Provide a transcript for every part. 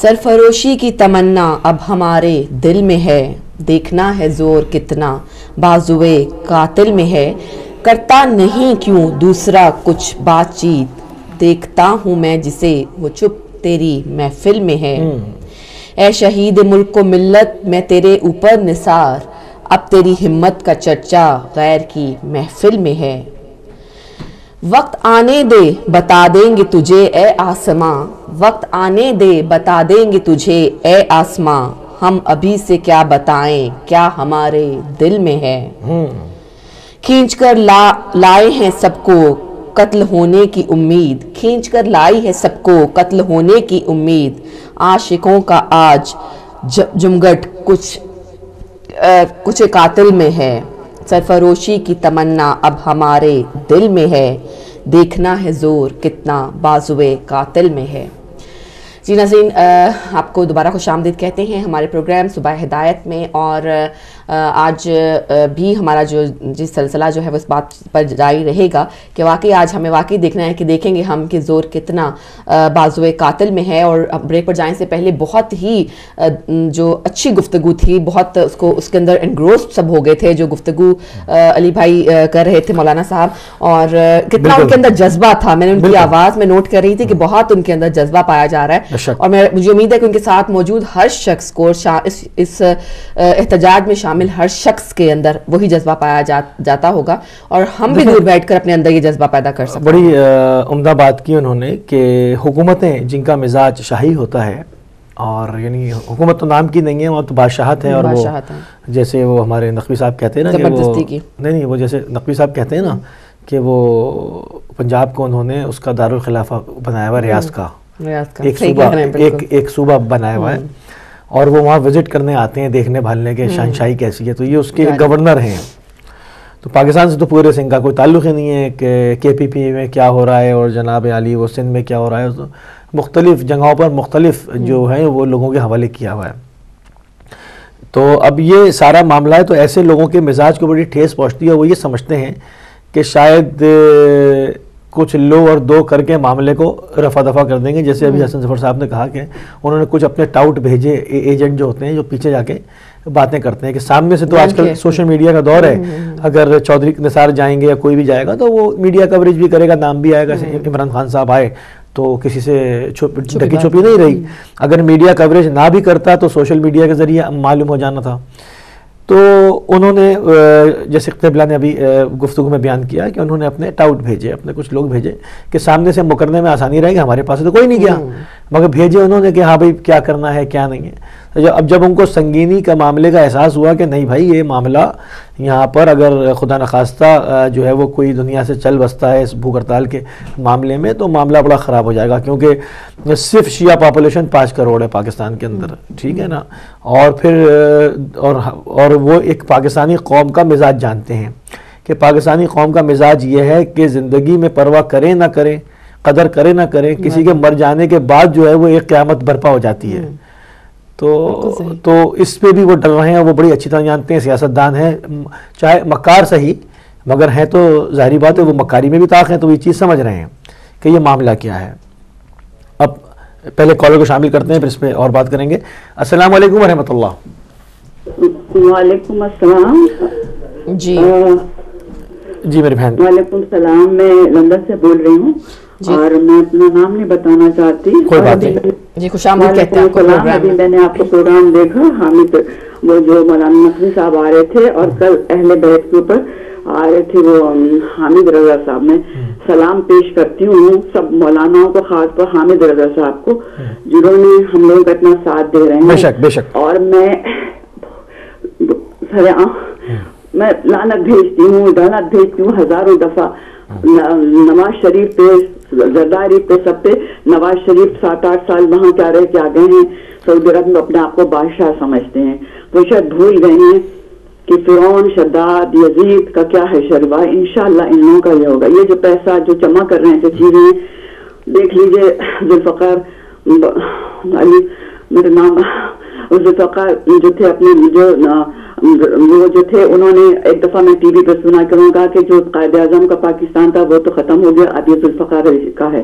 سرفروشی کی تمنا اب ہمارے دل میں ہے، دیکھنا ہے زور کتنا بازوئے قاتل میں ہے، کرتا نہیں کیوں دوسرا کچھ بات چیت، دیکھتا ہوں میں جسے وہ چپ تیری محفل میں ہے۔ اے شہید ملک و ملت میں تیرے اوپر نثار، اب تیری ہمت کا چرچا غیر کی محفل میں ہے۔ وقت آنے دے بتا دیں گے تجھے اے آسماں، وقت آنے دے بتا دیں گے تجھے اے آسماں، ہم ابھی سے کیا بتائیں کیا ہمارے دل میں ہے۔ کھینچ کر لائے ہیں سب کو قتل ہونے کی امید، کھینچ کر لائی ہے سب کو قتل ہونے کی امید، عاشقوں کا آج جمگٹ کچھ قاتل میں ہے۔ سرفروشی کی تمنا اب ہمارے دل میں ہے، دیکھنا ہے زور کتنا بازوئے قاتل میں ہے۔ جی ناظرین، آپ کو دوبارہ خوش آمدید کہتے ہیں ہمارے پروگرام صبح ہدایت میں، اور آج بھی ہمارا جو سلسلہ جو ہے وہ اس بات پر جاری رہے گا کہ واقعی آج ہمیں واقعی دیکھنا ہے کہ دیکھیں گے ہم کہ زور کتنا بازوئے قاتل میں ہے۔ اور بریک پر جائیں سے پہلے بہت ہی جو اچھی گفتگو تھی، بہت اس کے اندر انگروس سب ہو گئے تھے جو گفتگو علی بھائی کر رہے تھے مولانا صاحب، اور کتنا ان کے اندر جذبہ تھا۔ میں نے ان کی آواز میں نوٹ کر رہی تھی کہ بہت ان کے اندر جذبہ پایا جا رہا ہے، اور مجھے امید ہے کہ ان کے ساتھ موجود ہر شخص کو اس احتجاج میں شامل ہر شخص کے اندر وہی جذبہ پایا جاتا ہوگا، اور ہم بھی دور بیٹھ کر اپنے اندر یہ جذبہ پیدا کر سکتے ہیں۔ بڑی عمدہ بات کی انہوں نے کہ حکومتیں جن کا مزاج شاہی ہوتا ہے، اور یعنی حکومت تو نام کی نہیں ہے، وہ تو بادشاہت ہے، اور وہ جیسے وہ ہمارے نقوی صاحب کہتے ہیں نا کہ نہیں وہ جیسے نقوی صاحب کہتے ہیں نا کہ وہ پنجاب کو انہوں نے اس کا دارالخلافہ بنایا ہوا، ریاض کا ایک صوبہ بنایا ہوا ہے، اور وہ وہاں وزٹ کرنے آتے ہیں دیکھنے بھالنے کے شہنشاہی کیسی ہے، تو یہ اس کے گورنر ہیں۔ تو پاکستان سے تو پورے سندھ کا کوئی تعلق ہی نہیں ہے کہ کے پی پی میں کیا ہو رہا ہے اور جناب علی وہ سندھ میں کیا ہو رہا ہے، تو مختلف جگہوں پر مختلف جو ہیں وہ لوگوں کے حوالے کیا ہوا ہے۔ تو اب یہ سارا معاملہ ہے، تو ایسے لوگوں کے مزاج کو بڑی ٹھیس پہنچتی ہے، وہ یہ سمجھتے ہیں کہ شاید کچھ لو اور دو کر کے معاملے کو رفع دفع کر دیں گے، جیسے ابھی حسن ظفر صاحب نے کہا کہ انہوں نے کچھ اپنے ٹاؤٹ بھیجے، ایجنٹ جو ہوتے ہیں جو پیچھے جا کے باتیں کرتے ہیں کہ سامنے سے تو آج کل سوشل میڈیا کا دور ہے، اگر چودھری نثار جائیں گے یا کوئی بھی جائے گا تو وہ میڈیا کوریج بھی کرے گا، نام بھی آئے گا، عمران خان صاحب آئے تو کسی سے ڈھکی چھپی نہیں رہی، اگر میڈیا کوریج نہ بھی کرتا تو سوشل میڈیا کے ذریعے معلوم ہو جانا تھا۔ تو انہوں نے جیسے قبلہ نے ابھی گفتگو میں بیان کیا کہ انہوں نے اپنے ٹاؤٹ بھیجے، اپنے کچھ لوگ بھیجے کہ سامنے سے مکرنے میں آسانی رہے گی، ہمارے پاس تو کوئی نہیں گیا، مگر بھیجے انہوں نے کہ ہاں بھائی کیا کرنا ہے کیا نہیں ہے۔ اب جب ان کو سنگینی کا معاملے کا احساس ہوا کہ نہیں بھائی یہ معاملہ یہاں پر اگر خدا نخواستہ جو ہے وہ کوئی دنیا سے چل بستا ہے اس بھوک ہڑتال کے معاملے میں، تو معاملہ بڑا خراب ہو جائے گا، کیونکہ صرف شیعہ پاپولیشن 5 کروڑ ہے پاکستان کے اندر، ٹھیک ہے نا، اور پھر اور وہ ایک پاکستانی قوم کا مزاج جانتے ہیں کہ پاکستانی قوم کا مزاج یہ ہے کہ زندگی میں پرواہ کریں نہ کریں، قدر کریں نہ کریں، کسی کے مر جانے کے بعد جو ہے وہ ایک قیامت برپا ہو جاتی ہے۔ تو اس پہ بھی وہ ڈر رہے ہیں، وہ بڑی اچھی طرح جانتے ہیں، سیاستدان ہیں، چاہے مکار صحیح مگر ہیں تو ظاہری بات ہے وہ مکاری میں بھی طاق ہیں، تو یہ چیز سمجھ رہے ہیں کہ یہ معاملہ کیا ہے۔ اب پہلے کالر کو شامل کرتے ہیں، پھر اس پہ اور بات کریں گے۔ السلام علیکم ورحمۃ اللہ۔ وعلیکم السلام۔ جی میری بہن۔ وعلیکم السلام، میں لندن سے بول رہی ہوں اور میں اپنا نام نہیں بتانا چاہتی۔ کوئی بات نہیں جی، خوش آمدید کہتے ہیں آپ کو پروگرام میں۔ میں نے آپ کو پروگرام دیکھا، حامد وہ جو مولانا نقوی صاحب آ رہے تھے، اور کل اہل بیت کے اوپر آ رہے تھے وہ حامد رضا صاحب، میں سلام پیش کرتی ہوں سب مولاناؤں کو، خاص پر حامد رضا صاحب کو جنہوں نے ہم لوگوں کا اتنا ساتھ دے رہے ہیں۔ بے شک۔ اور میں لعنت بھیجتی ہوں ہزاروں دفعہ نواز شریف پہ، زرداری پہ، سب پہ۔ نواز شریف 7-8 سال وہاں کیا رہے کیا گئے ہیں، سعودی عرب میں اپنے آپ کو بادشاہ سمجھتے ہیں، وہ شاید بھول گئے ہیں کہ فرعون، شداد، یزید کا کیا ہے شروا۔ انشاءاللہ ان لوگوں کا یہ ہوگا، یہ جو پیسہ جو جمع کر رہے ہیں، جو چیزیں دیکھ لیجئے، ذوالفقار علی میرا نام، ذوالفقار جو تھے اپنے وہ جو تھے، انہوں نے ایک دفعہ میں ٹی وی پہ سنا کہ انہوں نے کہا کہ جو قائد اعظم کا پاکستان تھا وہ تو ختم ہو گیا، اب یہ ذوالفقار کا ہے۔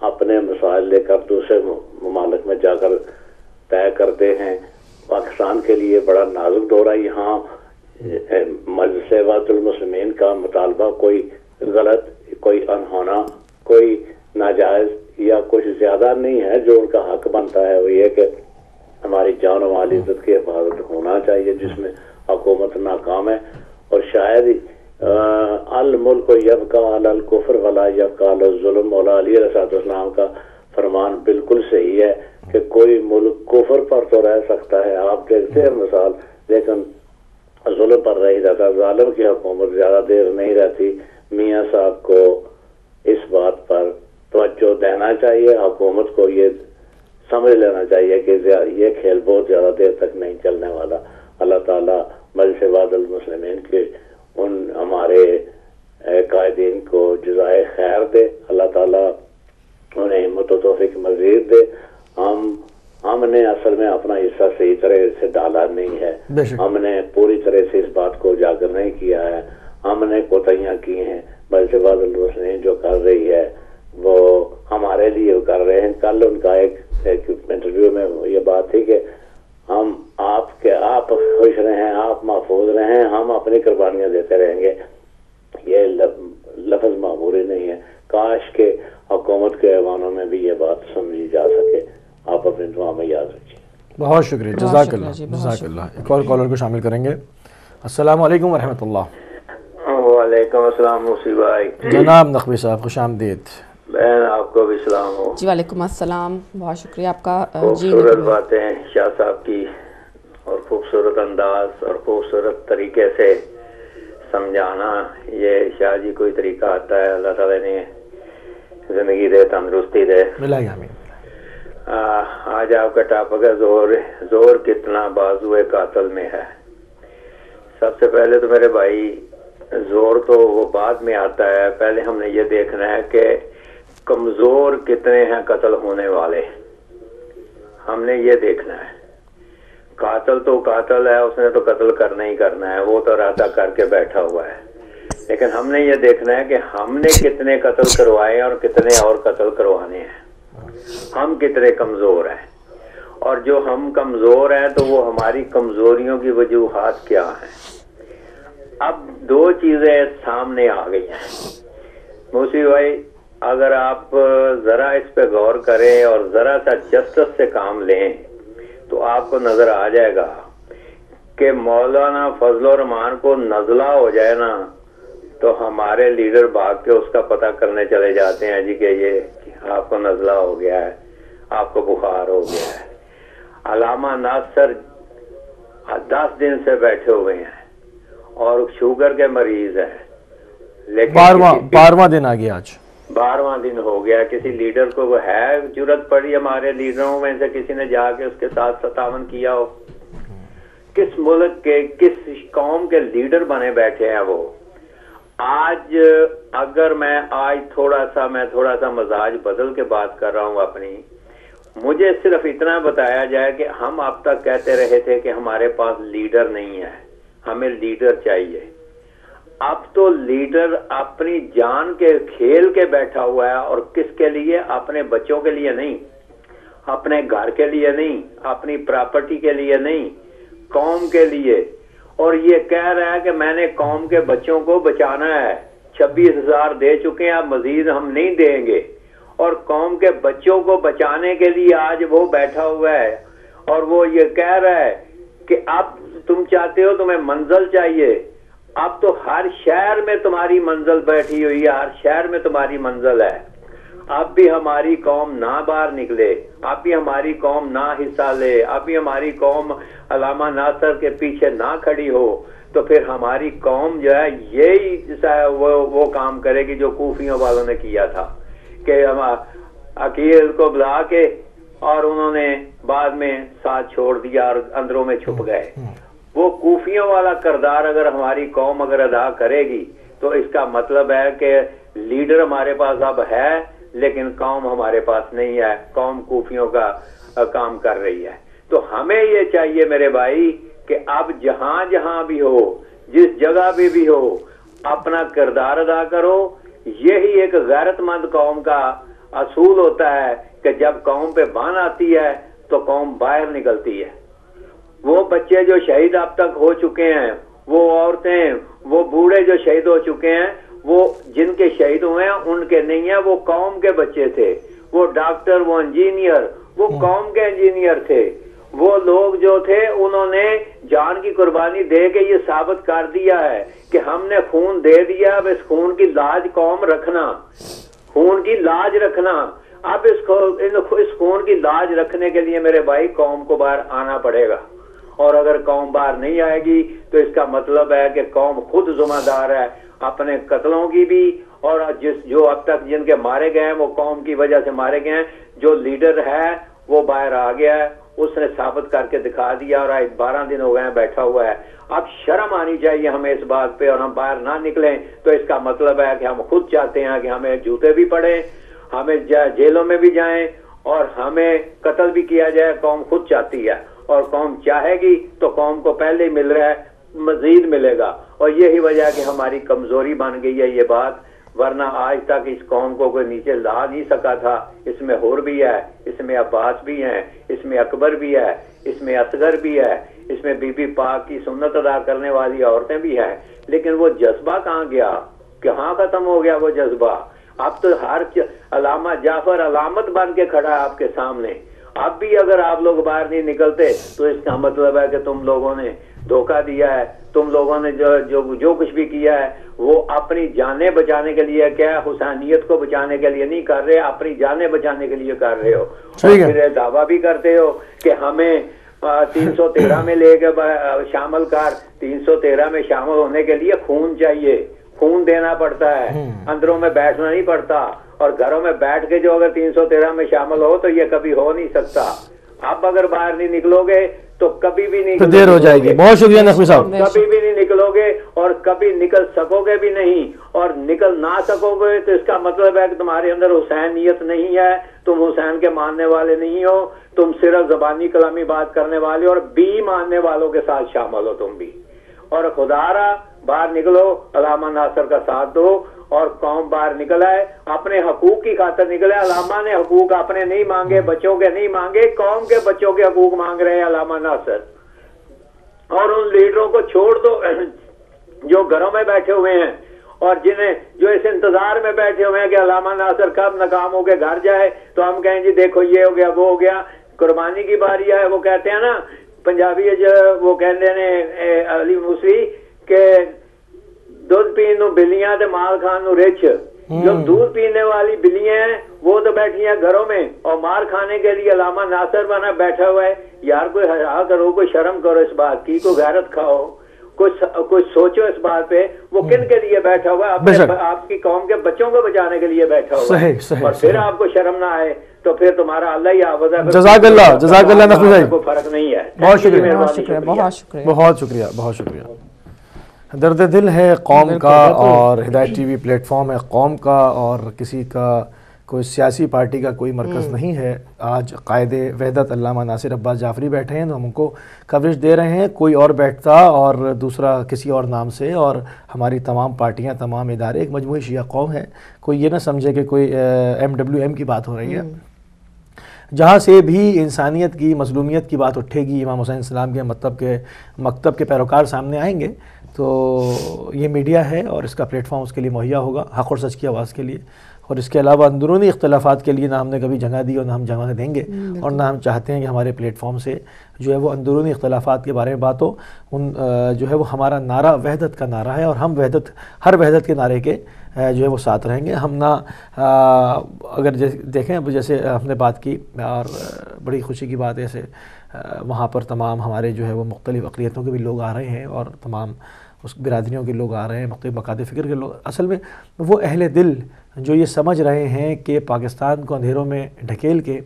اپنے مسائل لے کر دوسرے ممالک میں جا کر طے کرتے ہیں. پاکستان کے لیے بڑا نازک دور ہے. یہاں مجلس وحدت المسلمین کا مطالبہ کوئی غلط, کوئی انہونا, کوئی ناجائز یا کچھ زیادہ نہیں ہے. جو ان کا حق بنتا ہے وہ یہ کہ ہماری جان و مال عزت کی حفاظت ہونا چاہیے, جس میں حکومت ناکام ہے. اور شاید الملک یبقی علی الکفر ولا یبقی علی الظلم. مولا علی علیہ السلام کا فرمان بالکل صحیح ہے کہ کوئی ملک کفر پر تو رہ سکتا ہے, آپ دیکھتے ہیں مثال, لیکن ظلم پر رہ جاتا. ظالم کی حکومت زیادہ دیر نہیں رہتی. میاں صاحب کو اس بات پر توجہ دینا چاہیے, حکومت کو یہ سمجھ لینا چاہیے کہ یہ کھیل بہت زیادہ دیر تک نہیں چلنے والا. اللہ تعالیٰ مجلس وحدت المسلمین کے ان ہمارے قائدین کو جزائے خیر دے. اللہ تعالیٰ انہیں ہمت و توفیق مزید دے. ہم نے اصل میں اپنا حصہ صحیح طرح سے ڈالا نہیں ہے. ہم نے پوری طرح سے اس بات کو اجاگر نہیں کیا ہے. ہم نے کوتاہیاں کی ہیں. مجلس وحدت المسلمین جو کر رہی ہے وہ ہمارے لیے کر رہے ہیں. کل ان کا ایک انٹرویو میں یہ بات تھی کہ ہم آپ خوش رہیں, آپ محفوظ رہیں, ہم اپنی قربانیاں دیتے رہیں گے. یہ لفظ معمولی نہیں ہے. کاش کے حکومت کے ایوانوں میں بھی یہ بات سمجھی جا سکے. آپ اپنی دعا میں یاد رکھیے. بہت شکریہ, جزاک اللہ, جزاک اللہ. ایک اور کالر کو شامل کریں گے. السلام علیکم ورحمۃ اللہ. وعلیکم السلام موسی بھائی. جناب نقوی صاحب خوش آمدید. بہن آپ کو بھی سلام ہو. جی وعلیکم السلام, بہت شکریہ آپ کا. خوبصورت باتیں شاہ صاحب کی, اور خوبصورت انداز اور خوبصورت طریقے سے سمجھانا, یہ شاہ جی کوئی طریقہ آتا ہے. اللہ تعالیٰ نے زندگی دے, تندرستی دے. آج آپ کا ٹاپک ہے زور کتنا بازوئے قاتل میں ہے. سب سے پہلے تو میرے بھائی زور تو وہ بعد میں آتا ہے. پہلے ہم نے یہ دیکھنا ہے کہ کمزور کتنے ہیں قتل ہونے والے. ہم نے یہ دیکھنا ہے. قاتل تو قاتل ہے, اس نے تو قتل کرنا ہی کرنا ہے, وہ تو ارادہ کر کے بیٹھا ہوا ہے. لیکن ہم نے یہ دیکھنا ہے کہ ہم نے کتنے قتل کروائے اور کتنے اور قتل کروانے ہیں. ہم کتنے کمزور ہیں, اور جو ہم کمزور ہیں تو وہ ہماری کمزوریوں کی وجوہات کیا ہیں. اب دو چیزیں سامنے آ گئی ہیں موسی بھائی. اگر آپ ذرا اس پہ غور کریں اور ذرا سا جسٹس سے کام لیں تو آپ کو نظر آ جائے گا کہ مولانا فضل الرحمان کو نزلہ ہو جائے نا تو ہمارے لیڈر بھاگ کے اس کا پتہ کرنے چلے جاتے ہیں جی کہ یہ آپ کو نزلہ ہو گیا ہے, آپ کو بخار ہو گیا ہے. علامہ ناصر 10 دن سے بیٹھے ہوئے ہیں اور شوگر کے مریض ہیں, لیکن 12واں دن آ گیا, آج 12واں دن ہو گیا. کسی لیڈر کو وہ ہے جرت پڑی ہمارے لیڈروں میں سے کسی نے جا کے اس کے ساتھ 57 کیا ہو؟ کس ملک کے کس قوم کے لیڈر بنے بیٹھے ہیں وہ؟ آج اگر میں تھوڑا سا مزاج بدل کے بات کر رہا ہوں اپنی, مجھے صرف اتنا بتایا جائے کہ ہم اب تک کہتے رہے تھے کہ ہمارے پاس لیڈر نہیں ہے, ہمیں لیڈر چاہیے. اب تو لیڈر اپنی جان کے کھیل کے بیٹھا ہوا ہے, اور کس کے لیے؟ اپنے بچوں کے لیے نہیں, اپنے گھر کے لیے نہیں, اپنی پراپرٹی کے لیے نہیں, قوم کے لیے. اور یہ کہہ رہا ہے کہ میں نے قوم کے بچوں کو بچانا ہے. 26,000 دے چکے ہیں, اب مزید ہم نہیں دیں گے. اور قوم کے بچوں کو بچانے کے لیے آج وہ بیٹھا ہوا ہے, اور وہ یہ کہہ رہا ہے کہ اب تم چاہتے ہو, تمہیں منزل چاہیے. اب تو ہر شہر میں تمہاری منزل بیٹھی ہوئی ہے, ہر شہر میں تمہاری منزل ہے. اب بھی ہماری قوم نہ باہر نکلے, اب بھی ہماری قوم نہ حصہ لے, اب بھی ہماری قوم علامہ ناصر کے پیچھے نہ کھڑی ہو, تو پھر ہماری قوم جو ہے یہی وہ کام کرے گی جو کوفیوں والوں نے کیا تھا کہ عقیل کو بلا کے اور انہوں نے بعد میں ساتھ چھوڑ دیا اور اندروں میں چھپ گئے. وہ کوفیوں والا کردار اگر ہماری قوم اگر ادا کرے گی تو اس کا مطلب ہے کہ لیڈر ہمارے پاس اب ہے لیکن قوم ہمارے پاس نہیں ہے, قوم کوفیوں کا کام کر رہی ہے. تو ہمیں یہ چاہیے میرے بھائی کہ اب جہاں جہاں بھی ہو, جس جگہ بھی ہو, اپنا کردار ادا کرو. یہی ایک غیرت مند قوم کا اصول ہوتا ہے کہ جب قوم پہ بان آتی ہے تو قوم باہر نکلتی ہے. وہ بچے جو شہید اب تک ہو چکے ہیں, وہ عورتیں, وہ بوڑھے جو شہید ہو چکے ہیں, وہ جن کے شہید ہوئے ہیں ان کے نہیں ہیں, وہ قوم کے بچے تھے. وہ ڈاکٹر, وہ انجینئر, وہ قوم کے انجینئر تھے. وہ لوگ جو تھے انہوں نے جان کی قربانی دے کے یہ ثابت کر دیا ہے کہ ہم نے خون دے دیا, اب اس خون کی لاج قوم رکھنا, خون کی لاج رکھنا. اب اس خون کی لاج رکھنے کے لیے میرے بھائی قوم کو باہر آنا پڑے گا. اور اگر قوم باہر نہیں آئے گی تو اس کا مطلب ہے کہ قوم خود ذمہ دار ہے اپنے قتلوں کی بھی, اور جو اب تک جن کے مارے گئے ہیں وہ قوم کی وجہ سے مارے گئے ہیں. جو لیڈر ہے وہ باہر آ گیا ہے, اس نے ثابت کر کے دکھا دیا, اور آج 12 دن ہو گئے ہیں بیٹھا ہوا ہے. اب شرم آنی چاہیے ہمیں اس بات پہ, اور ہم باہر نہ نکلیں تو اس کا مطلب ہے کہ ہم خود چاہتے ہیں کہ ہمیں جوتے بھی پڑیں, ہمیں جیلوں میں بھی جائیں, اور ہمیں قتل بھی کیا جائے. قوم خود چاہتی ہے, اور قوم چاہے گی تو قوم کو پہلے ہی مل رہا ہے, مزید ملے گا. اور یہی وجہ ہے کہ ہماری کمزوری بن گئی ہے یہ بات, ورنہ آج تک اس قوم کو کوئی نیچے لا نہیں سکا تھا. اس میں حور بھی ہے, اس میں عباس بھی ہیں, اس میں اکبر بھی ہے, اس میں اصغر بھی ہے, اس میں بی بی پاک کی سنت ادا کرنے والی عورتیں بھی ہیں. لیکن وہ جذبہ کہاں گیا, کہاں ختم ہو گیا وہ جذبہ؟ اب تو ہر علامہ جعفر علامت بن کے کھڑا ہے آپ کے سامنے. اب بھی اگر آپ لوگ باہر نہیں نکلتے تو اس کا مطلب ہے کہ تم لوگوں نے دھوکہ دیا ہے. تم لوگوں نے جو کچھ بھی کیا ہے وہ اپنی جانیں بچانے کے لیے, کیا حسینیت کو بچانے کے لیے نہیں کر رہے, اپنی جانیں بچانے کے لیے کر رہے ہو. پھر دعویٰ بھی کرتے ہو کہ ہمیں 313 میں لے کے شامل کر. 313 میں شامل ہونے کے لیے خون چاہیے, خون دینا پڑتا ہے, اندروں میں بیٹھنا نہیں پڑتا. اور گھروں میں بیٹھ کے جو اگر 313 میں شامل ہو تو یہ کبھی ہو نہیں سکتا. اب اگر باہر نہیں نکلو گے تو کبھی بھی نہیں, دیر ہو جائے گی. بہت شکریہ نقوی صاحب. کبھی بھی نہیں نکلو گے اور کبھی نکل سکو گے بھی نہیں, اور نکل نہ سکو گے تو اس کا مطلب ہے کہ تمہارے اندر حسینیت نہیں ہے, تم حسین کے ماننے والے نہیں ہو, تم صرف زبانی کلامی بات کرنے والے اور بھی ماننے والوں کے ساتھ شامل ہو تم بھی. اور خدا را باہر نکلو, علامہ ناصر کا ساتھ دو, اور قوم باہر نکلا ہے, اپنے حقوق کی خاطر نکلا ہے. علامہ نے حقوق اپنے نہیں مانگے, بچوں کے نہیں مانگے, قوم کے بچوں کے حقوق مانگ رہے ہیں علامہ ناصر. اور ان لیڈروں کو چھوڑ دو جو گھروں میں بیٹھے ہوئے ہیں, اور جو اس انتظار میں بیٹھے ہوئے ہیں کہ علامہ ناصر کب ناکام ہو کے گھر جائے تو ہم کہیں جی دیکھو یہ ہو گیا وہ ہو گیا. قربانی کی باری ہے. وہ کہتے ہیں نا پنجابی, وہ کہتے ہیں علی موسوی کہ دودھ پین نو بلیاں تے مال کھان نو رچ. جو دودھ پینے والی بلیاں ہیں وہ تو بیٹھی ہیں گھروں میں, اور مار کھانے کے لیے علامہ ناصر بنا بیٹھا ہوا ہے. یار کوئی حیا کرو, کوئی شرم کرو اس بات کی, کوئی غیرت کھاؤ, کچھ سوچو اس بات پہ. وہ کن کے لیے بیٹھا ہوا ہے؟ آپ کی قوم کے بچوں کو بچانے کے لیے بیٹھا ہوا ہے. اور پھر آپ کو شرم نہ آئے تو پھر تمہارا اللہ ہی آواز ہے. جزاک اللہ نقوی بھائی, کوئی فرق نہیں ہے. بہت شکریہ, بہت شکریہ. بہت شکریہ. درد دل ہے قوم کا, اور ہدایت ٹی وی پلیٹ فارم ہے قوم کا, اور کسی کا کوئی سیاسی پارٹی کا کوئی مرکز نہیں ہے. آج قائد وحدت علامہ ناصر عباس جعفری بیٹھے ہیں تو ہم ان کو کوریج دے رہے ہیں. کوئی اور بیٹھتا اور دوسرا کسی اور نام سے, اور ہماری تمام پارٹیاں, تمام ادارے ایک مجموعی شیعہ قوم ہے. کوئی یہ نہ سمجھے کہ کوئی MWM کی بات ہو رہی ہے. جہاں سے بھی انسانیت کی, مظلومیت کی بات اٹھے گی, امام حسین السلام کے مکتب کے پیروکار سامنے آئیں گے تو یہ میڈیا ہے اور اس کا پلیٹ فارم اس کے لیے مہیا ہوگا, حق اور سچ کی آواز کے لیے. اور اس کے علاوہ اندرونی اختلافات کے لیے نہ ہم نے کبھی جگہ دی اور نہ ہم جگہ دیں گے, اور نہ ہم چاہتے ہیں کہ ہمارے پلیٹ فارم سے جو ہے وہ اندرونی اختلافات کے بارے میں بات ہو. جو ہے وہ ہمارا نعرہ وحدت کا نعرہ ہے, اور ہم ہر وحدت کے نعرے کے جو ہے وہ ساتھ رہیں گے. ہم نہ اگر دیکھیں جیسے ہم نے بات کی, اور بڑی خوشی کی بات ہے وہاں پر تمام ہمارے جو ہے وہ مختلف اقلیتوں کے بھی لوگ آ رہے ہیں, اور تمام اس برادریوں کے لوگ آ رہے ہیں, مختلف مقاصد فکر کے لوگ. اصل میں وہ اہل دل جو یہ سمجھ رہے ہیں کہ پاکستان کو اندھیروں میں ڈھکیل کے,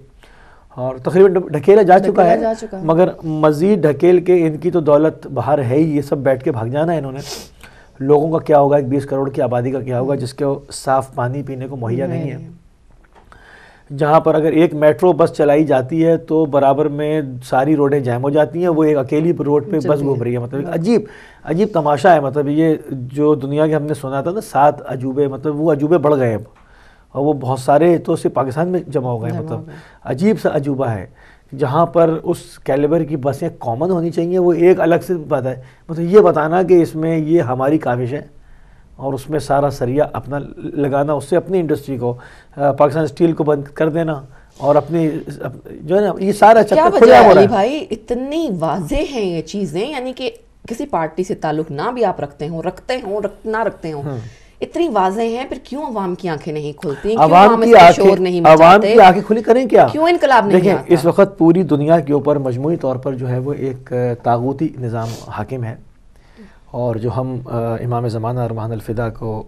اور تقریباً ڈھکیلا جا چکا ہے, مگر مزید ڈھکیل کے ان کی تو دولت باہر ہے ہی, یہ سب بیٹھ کے بھاگ جانا ہے انہوں نے. لوگوں کا کیا ہوگا, 20 کروڑ کی آبادی کا کیا ہوگا جس کو صاف پانی پینے کو مہیا نہیں ہے. جہاں پر اگر ایک میٹرو بس چلائی جاتی ہے تو برابر میں ساری روڈیں جیم ہو جاتی ہیں, وہ ایک اکیلی روڈ پہ بس گھوم رہی ہے. مطلب عجیب تماشا ہے. مطلب یہ جو دنیا کے ہم نے سنا تھا نا 7 عجوبے, مطلب وہ عجوبے بڑھ گئے اب, اور وہ بہت سارے تو صرف پاکستان میں جمع ہو گئے. مطلب عجیب سا عجوبہ ہے جہاں پر اس کیلیبر کی بسیں کامن ہونی چاہیے، وہ ایک الگ سے بات ہے. مطلب یہ بتانا کہ اس میں یہ ہماری کاوش ہے اور اس میں سارا سریہ اپنا لگانا، اس سے اپنی انڈسٹری کو پاکستان اسٹیل کو بند کر دینا اور اپنی جو ہے نا یہ سارا چکر کھلا ہو رہا ہے. بھائی اتنی واضح ہیں یہ چیزیں، یعنی کہ کسی پارٹی سے تعلق نہ بھی آپ رکھتے ہوں نہ رکھتے ہوں، اتنی واضح ہیں، پھر کیوں عوام کی آنکھیں نہیں کھلتی؟ عوام کی آنکھیں کھلی کریں کیا؟ کیوں انقلاب نہیں آتا؟ دیکھیں اس وقت پوری دنیا کے اوپر مجموعی طور پر جو ہے وہ ایک طاغوتی نظام حاکم ہے، اور جو ہم امام زمانہ ارمان الفدا کو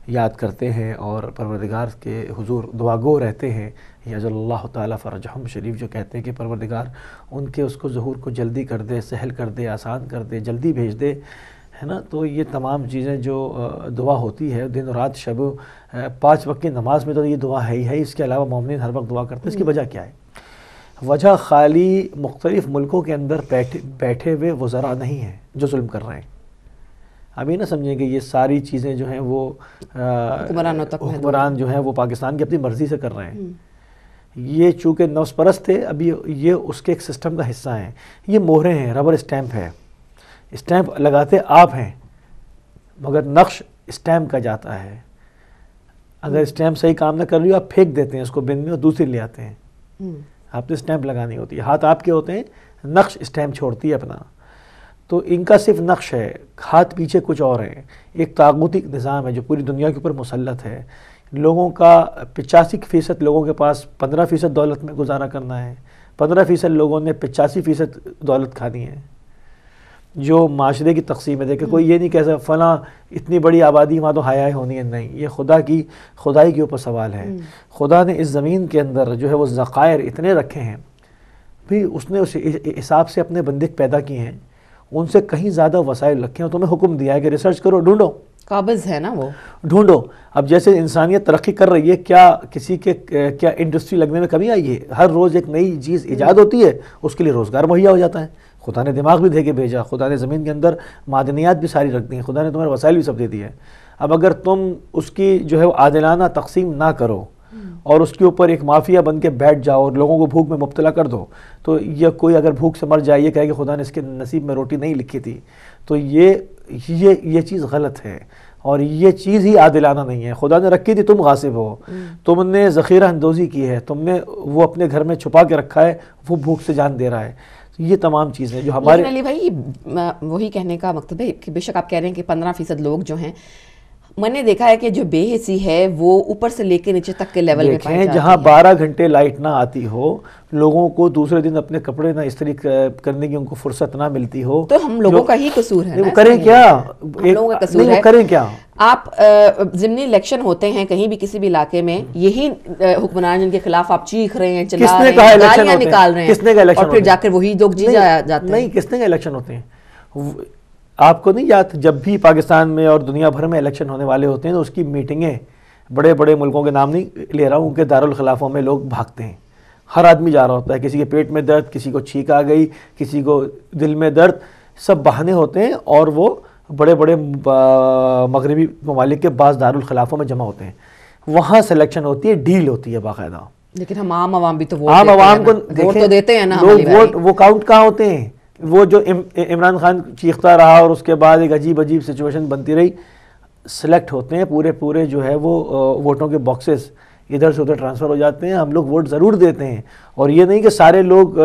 یاد کرتے ہیں اور پروردگار کے حضور دعا گو رہتے ہیں، یجعل اللہ تعالیٰ فرجہم شریف جو کہتے ہیں کہ پروردگار ان کے اس کو ظہور کو جلدی کر دے، سہل کر دے، آسان کر دے، جلدی بھیج دے، ہے نا. تو یہ تمام چیزیں جو دعا ہوتی ہے دن و رات شب 5 وقت کی نماز میں تو یہ دعا ہے ہی ہے. اس کے علاوہ مومنین ہر وقت دعا کرتے ہیں. اس کی وجہ کیا ہے؟ وجہ خالی مختلف ملکوں کے اندر بیٹھے ہوئے وزراء نہیں ہیں جو ظلم کر رہے ہیں. اب یہ نہ سمجھیں کہ یہ ساری چیزیں جو ہیں وہ حکمران جو ہیں وہ پاکستان کی اپنی مرضی سے کر رہے ہیں. یہ چونکہ نفس پرست تھے، ابھی یہ اس کے ایک سسٹم کا حصہ ہیں. یہ مہریں ہیں، ربر اسٹیمپ ہے، اسٹیمپ لگاتے آپ ہیں مگر نقش اسٹیمپ کا جاتا ہے. اگر اسٹیمپ صحیح کام نہ کر رہی ہو آپ پھینک دیتے ہیں اس کو بن میں اور دوسری لے آتے ہیں. آپ نے اسٹیمپ لگانی ہوتی ہے، ہاتھ آپ کے ہوتے ہیں، نقش اسٹیمپ چھوڑتی ہے اپنا. تو ان کا صرف نقش ہے، ہاتھ پیچھے کچھ اور ہیں. ایک طاغوتی نظام ہے جو پوری دنیا کے اوپر مسلط ہے. لوگوں کا 85% لوگوں کے پاس 15% دولت میں گزارا کرنا ہے، 15% لوگوں نے 85% دولت کھانی ہے. جو معاشرے کی تقسیم ہے، دیکھیں کوئی یہ نہیں کہہ سکتا فلاں اتنی بڑی آبادی وہاں تو حیا ہونی ہے، نہیں. یہ خدائی کے اوپر سوال ہے. خدا نے اس زمین کے اندر جو ہے وہ ذخائر اتنے رکھے ہیں، بھی اس نے اس حساب سے اپنے بندے پیدا کیے ہیں، ان سے کہیں زیادہ وسائل رکھے ہیں. تمہیں حکم دیا ہے کہ ریسرچ کرو، ڈھونڈو، قابض ہے نا وہ، ڈھونڈو. اب جیسے انسانیت ترقی کر رہی ہے، کیا کسی کے کیا انڈسٹری لگنے میں کمی آئی ہے؟ ہر روز ایک نئی چیز ایجاد ہوتی ہے، اس کے لیے روزگار مہیا ہو جاتا ہے. خدا نے دماغ بھی دے کے بھیجا، خدا نے زمین کے اندر معدنیات بھی ساری رکھ دی ہیں، خدا نے تمہارے وسائل بھی سب دے دی ہے. اب اگر تم اس کی جو ہے وہ عادلانہ تقسیم نہ کرو اور اس کے اوپر ایک مافیا بن کے بیٹھ جاؤ اور لوگوں کو بھوک میں مبتلا کر دو، تو یہ کوئی اگر بھوک سے مر جائے یہ کہے کہ خدا نے اس کے نصیب میں روٹی نہیں لکھی تھی، تو یہ چیز غلط ہے اور یہ چیز ہی عادلانہ نہیں ہے. خدا نے رکھی تھی، تم غاصب ہو، تم نے ذخیرہ اندوزی کی ہے، تم نے وہ اپنے گھر میں چھپا کے رکھا ہے، وہ بھوک سے جان دے رہا ہے. یہ تمام چیزیں جو ہمارے علی بھائی وہی کہنے کا مقصد ہے کہ بے شک آپ کہہ رہے ہیں کہ 15% لوگ جو ہیں، میں نے دیکھا ہے کہ جو بے حسی ہے وہ اوپر سے لے کے نیچے تک کے لیول میں پائی جاتی ہے. جہاں 12 گھنٹے لائٹ نہ آتی ہو، لوگوں کو دوسرے دن اپنے کپڑے نہ استری کرنے کی ان کو فرصت نہ ملتی ہو، تو ہم لوگوں کا ہی قصور ہے. وہ کریں کیا؟ ہم لوگوں کا قصور ہے. کریں کیا؟ آپ ضمنی الیکشن ہوتے ہیں کہیں بھی کسی بھی علاقے میں، یہی حکمران جن کے خلاف آپ چیخ رہے ہیں، چلا رہے ہیں، گالیاں نکال رہے ہیں، اور پھر جا کر وہی لوگ جی جاتے ہیں. نہیں، کس نے الیکشن ہوتے ہیں؟ آپ کو نہیں یاد؟ جب بھی پاکستان میں اور دنیا بھر میں الیکشن ہونے والے ہوتے ہیں تو اس کی میٹنگیں، بڑے بڑے ملکوں کے نام نہیں لے رہا ہوں، ان کے دارالخلافوں میں لوگ بھاگتے ہیں. ہر آدمی جا رہا ہوتا ہے، کسی کے پیٹ میں درد، کسی کو چھینک آ گئی، کسی کو دل میں درد، سب بہانے ہوتے ہیں اور وہ بڑے بڑے مغربی ممالک کے بعض دارالخلافوں میں جمع ہوتے ہیں. وہاں سلیکشن ہوتی ہے، ڈیل ہوتی ہے باقاعدہ. لیکن ہم عام عوام بھی تو عام عوام کو ووٹ تو دیتے ہیں نا. لوگ ووٹ وہ کاؤنٹ کہاں ہوتے ہیں؟ وہ جو عمران خان چیختا رہا اور اس کے بعد ایک عجیب سچویشن بنتی رہی، سلیکٹ ہوتے ہیں پورے جو ہے وہ ووٹوں کے باکسز ادھر سے ادھر ٹرانسفر ہو جاتے ہیں. ہم لوگ ووٹ ضرور دیتے ہیں، اور یہ نہیں کہ سارے لوگ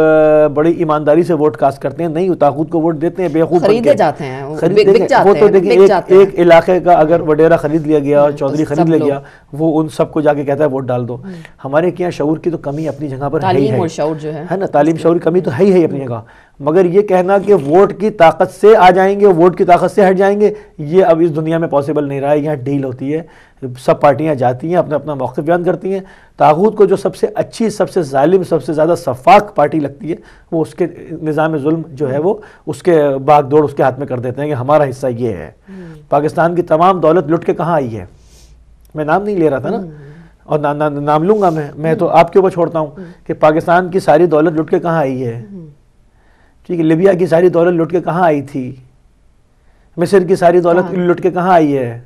بڑی ایمانداری سے ووٹ کاسٹ کرتے ہیں، نہیں، طاغوت کو ووٹ دیتے ہیں بیوقوف خریدے جاتے ہیں. وہ تو دیکھیں ایک علاقے کا اگر وڈیرا خرید لیا گیا اور چودھری خرید لیا گیا، وہ ان سب کو جا کے کہتا ہے ووٹ ڈال دو. ہمارے کیا شعور کی تو کمی اپنی جگہ پر ہے نا، تعلیم شعور کی کمی تو ہے ہی اپنی جگہ، مگر یہ کہنا کہ ووٹ کی طاقت سے آ جائیں گے، ووٹ کی طاقت سے ہٹ جائیں گے، یہ اب اس دنیا میں پاسبل نہیں رہا ہے. یہاں ڈیل ہوتی ہے، سب پارٹیاں جاتی ہیں، اپنا اپنا موقف بیان کرتی ہیں. طاغوت کو جو سب سے اچھی، سب سے ظالم، سب سے زیادہ شفاق پارٹی لگتی ہے، وہ اس کے نظام ظلم جو ہے وہ اس کے باغ دوڑ اس کے ہاتھ میں کر دیتے ہیں کہ ہمارا حصہ یہ ہے. پاکستان کی تمام دولت لٹ کے کہاں آئی ہے؟ میں نام نہیں لے رہا تھا نا، اور نام لوں گا میں تو آپ کے اوپر چھوڑتا ہوں کہ پاکستان کی ساری دولت لٹ کے کہاں آئی ہے. ٹھیک ہے، لیبیا کی ساری دولت لٹ کے کہاں آئی تھی، مصر کی ساری دولت لٹ کے کہاں آئی ہے،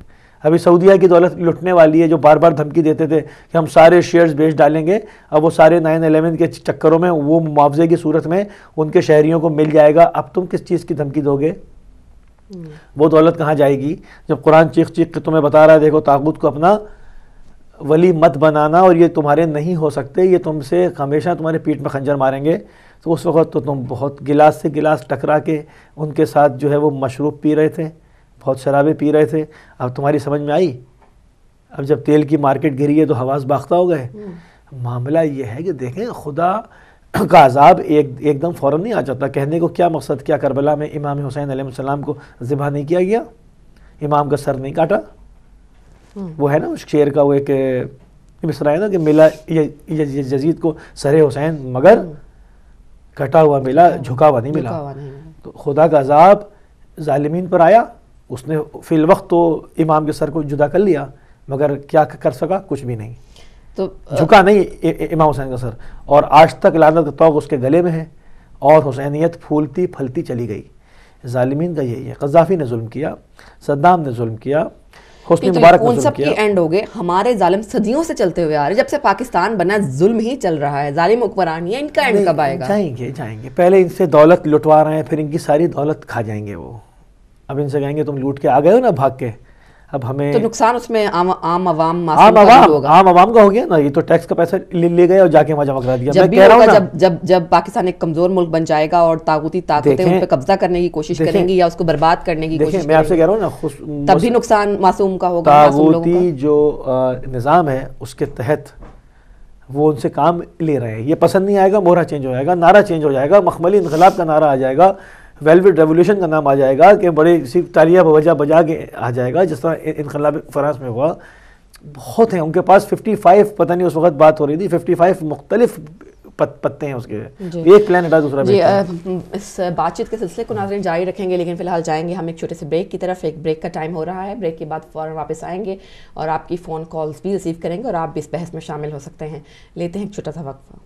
ابھی سعودیہ کی دولت لٹنے والی ہے، جو بار بار دھمکی دیتے تھے کہ ہم سارے شیئرز بیچ ڈالیں گے، اب وہ سارے 9/11 کے چکروں میں وہ معاوضے کی صورت میں ان کے شہریوں کو مل جائے گا. اب تم کس چیز کی دھمکی دو گے؟ وہ دولت کہاں جائے گی جب قرآن چیخ چیخ کے تمہیں بتا رہا ہے دیکھو طاغوت کو اپنا ولی مت بنانا، اور یہ تمہارے نہیں ہو سکتے، یہ تم سے ہمیشہ تمہارے پیٹھ میں خنجر ماریں گے. تو اس وقت تو تم بہت گلاس سے گلاس ٹکرا کے ان کے ساتھ جو ہے وہ مشروب پی رہے تھے، بہت شرابیں پی رہے تھے. اب تمہاری سمجھ میں آئی؟ اب جب تیل کی مارکیٹ گری ہے تو حواس باختہ ہو گئے. معاملہ یہ ہے کہ دیکھیں خدا کا عذاب ایک دم فوراً نہیں آ جاتا. کہنے کو کیا مقصد، کیا کربلا میں امام حسین علیہ السلام کو ذبح نہیں کیا گیا، امام کا سر نہیں کاٹا؟ وہ ہے نا اس شعر کا وہ ایک مصرع ہے نا کہ ملا یزید کو سر حسین مگر کٹا ہوا ملا، جھکا ہوا نہیں ملا. تو خدا کا عذاب ظالمین پر آیا، اس نے فی الوقت تو امام کے سر کو جدا کر لیا، مگر کیا کر سکا؟ کچھ بھی نہیں. تو جھکا نہیں امام حسین کا سر، اور آج تک لعنت کا طوق اس کے گلے میں ہے، اور حسینیت پھولتی پھلتی چلی گئی. ظالمین کا یہی ہے. قذافی نے ظلم کیا، صدام نے ظلم کیا، حسنی مبارک نے ان ظلم سب کیا. کی اینڈ ہو گئے. ہمارے ظالم صدیوں سے چلتے ہوئے آ رہے، جب سے پاکستان بنا ظلم ہی چل رہا ہے، ظالم حکمرانی ہے. ان کا اینڈ کب آئے گا؟ جائیں گے. پہلے ان سے دولت لٹوا رہے ہیں، پھر ان کی ساری دولت کھا جائیں گے وہ. اب ان سے کہیں گے تم لوٹ کے آ گئے ہو نا بھاگ کے، اب ہمیں تو نقصان اس میں عام عوام عام عوام کا ہو گیا نا. یہ تو ٹیکس کا پیسہ لے گئے اور جا کے وہاں جمع کرا دیا. میں کہہ رہا ہوں نا جب پاکستان ایک کمزور ملک بن جائے گا اور طاغوتی طاقتیں ان پہ قبضہ کرنے کی کوشش کریں گی یا اس کو برباد کرنے کی کوشش، میں آپ سے کہہ رہا ہوں نا، تب بھی نقصان معصوم کا ہوگا. طاغوتی جو نظام ہے اس کے تحت وہ ان سے کام لے رہے ہیں. یہ پسند نہیں آئے گا، مہرہ چینج ہو جائے گا، نعرہ چینج ہو جائے گا، مخملی انقلاب کا نعرہ آ جائے گا، ویلویٹ ریولیوشن کا نام آ جائے گا کہ بڑے صرف تالیاں بجا کے آ جائے گا، جس طرح انقلاب فرانس میں ہوا. بہت ہیں ان کے پاس 55، پتہ نہیں اس وقت بات ہو رہی تھی 55 مختلف پتے ہیں اس کے. ایک پلان ہٹا دوسرا. اس بات چیت کے سلسلے کو ناظرین جاری رکھیں گے، لیکن فی الحال جائیں گے ہم ایک چھوٹے سے بریک کی طرف. ایک بریک کا ٹائم ہو رہا ہے، بریک کے بعد فوراً واپس آئیں گے اور آپ کی فون کالز بھی ریسیو کریں گے اور آپ بھی اس بحث میں شامل ہو سکتے ہیں. لیتے ہیں ایک چھوٹا سا وقفہ.